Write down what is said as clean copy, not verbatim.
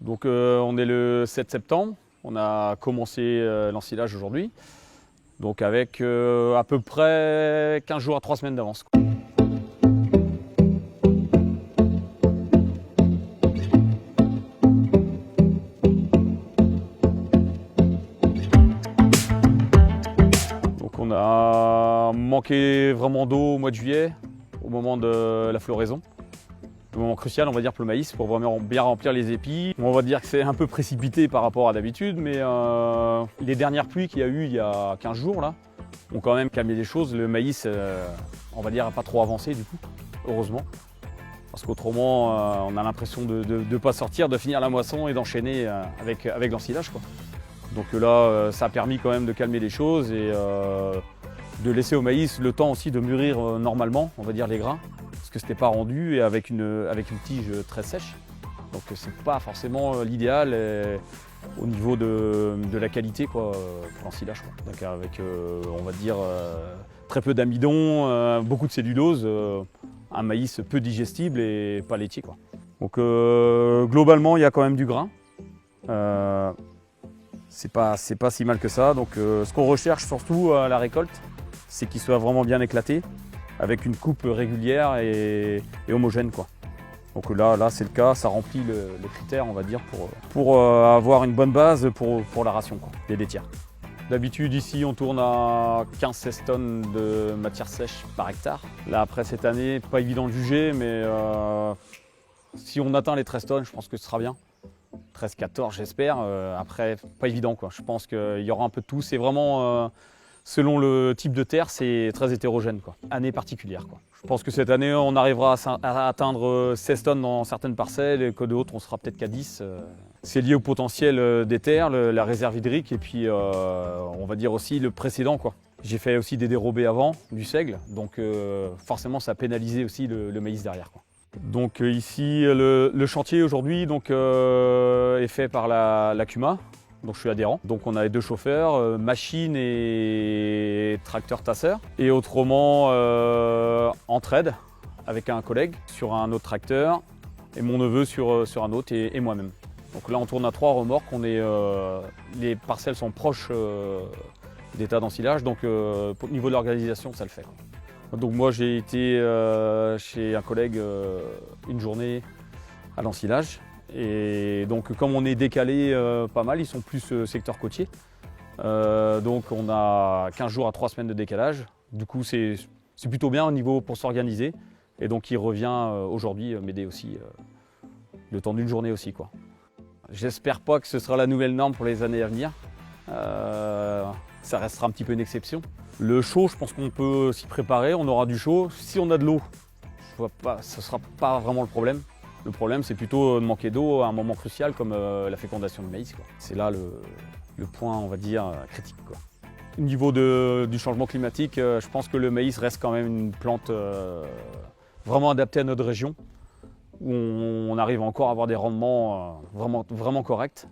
Donc on est le 7 septembre, on a commencé l'ensilage aujourd'hui, donc avec à peu près 15 jours à 3 semaines d'avance. Donc on a manqué vraiment d'eau au mois de juillet, au moment de la floraison. Le moment crucial, on va dire, pour le maïs, pour vraiment bien remplir les épis. On va dire que c'est un peu précipité par rapport à d'habitude, mais les dernières pluies qu'il y a eu il y a 15 jours là, ont quand même calmé les choses. Le maïs, on va dire, n'a pas trop avancé du coup, heureusement. Parce qu'autrement, on a l'impression de ne pas sortir, de finir la moisson et d'enchaîner avec l'ensilage, quoi. Donc là, ça a permis quand même de calmer les choses et de laisser au maïs le temps aussi de mûrir normalement, on va dire, les grains. Parce que ce n'était pas rendu et avec une tige très sèche. Donc c'est pas forcément l'idéal au niveau de la qualité, quoi, pour l'ensilage. Donc avec, on va dire, très peu d'amidon, beaucoup de cellulose, un maïs peu digestible et pas laitier, quoi. Donc globalement, il y a quand même du grain. C'est pas si mal que ça. Donc ce qu'on recherche surtout à la récolte, c'est qu'il soit vraiment bien éclaté, avec une coupe régulière et homogène, quoi. Donc là c'est le cas, ça remplit le critère, on va dire, pour avoir une bonne base pour la ration, quoi, des laitières. D'habitude ici on tourne à 15-16 tonnes de matière sèche par hectare. Là après cette année, pas évident de juger, mais si on atteint les 13 tonnes, je pense que ce sera bien. 13-14 j'espère, après pas évident, quoi. Je pense qu'il y aura un peu de tout, c'est vraiment... selon le type de terre, c'est très hétérogène, quoi. Année particulière, quoi. Je pense que cette année, on arrivera à atteindre 16 tonnes dans certaines parcelles et que d'autres, on sera peut-être qu'à 10. C'est lié au potentiel des terres, la réserve hydrique et puis, on va dire aussi le précédent, quoi. J'ai fait aussi des dérobés avant, du seigle, donc forcément, ça a pénalisé aussi le maïs derrière, quoi. Donc ici, le chantier aujourd'hui est fait par la CUMA. Donc je suis adhérent. Donc on a les 2 chauffeurs, machine et tracteur tasseur. Et autrement en trade avec un collègue sur un autre tracteur et mon neveu sur un autre et moi-même. Donc là on tourne à 3 remorques, les parcelles sont proches d'état d'ensilage, donc au niveau de l'organisation ça le fait. Donc moi j'ai été chez un collègue une journée à l'ensilage. Et donc comme on est décalé pas mal, ils sont plus secteur côtier. Donc on a 15 jours à 3 semaines de décalage. Du coup c'est plutôt bien au niveau pour s'organiser. Et donc il revient aujourd'hui m'aider aussi le temps d'une journée aussi, quoi. J'espère pas que ce sera la nouvelle norme pour les années à venir. Ça restera un petit peu une exception. Le chaud, je pense qu'on peut s'y préparer, on aura du chaud. Si on a de l'eau, je vois pas, ce ne sera pas vraiment le problème. Le problème, c'est plutôt de manquer d'eau à un moment crucial comme la fécondation du maïs, quoi. C'est là le point, on va dire, critique, quoi. Au niveau du changement climatique, je pense que le maïs reste quand même une plante vraiment adaptée à notre région, où on arrive encore à avoir des rendements vraiment corrects.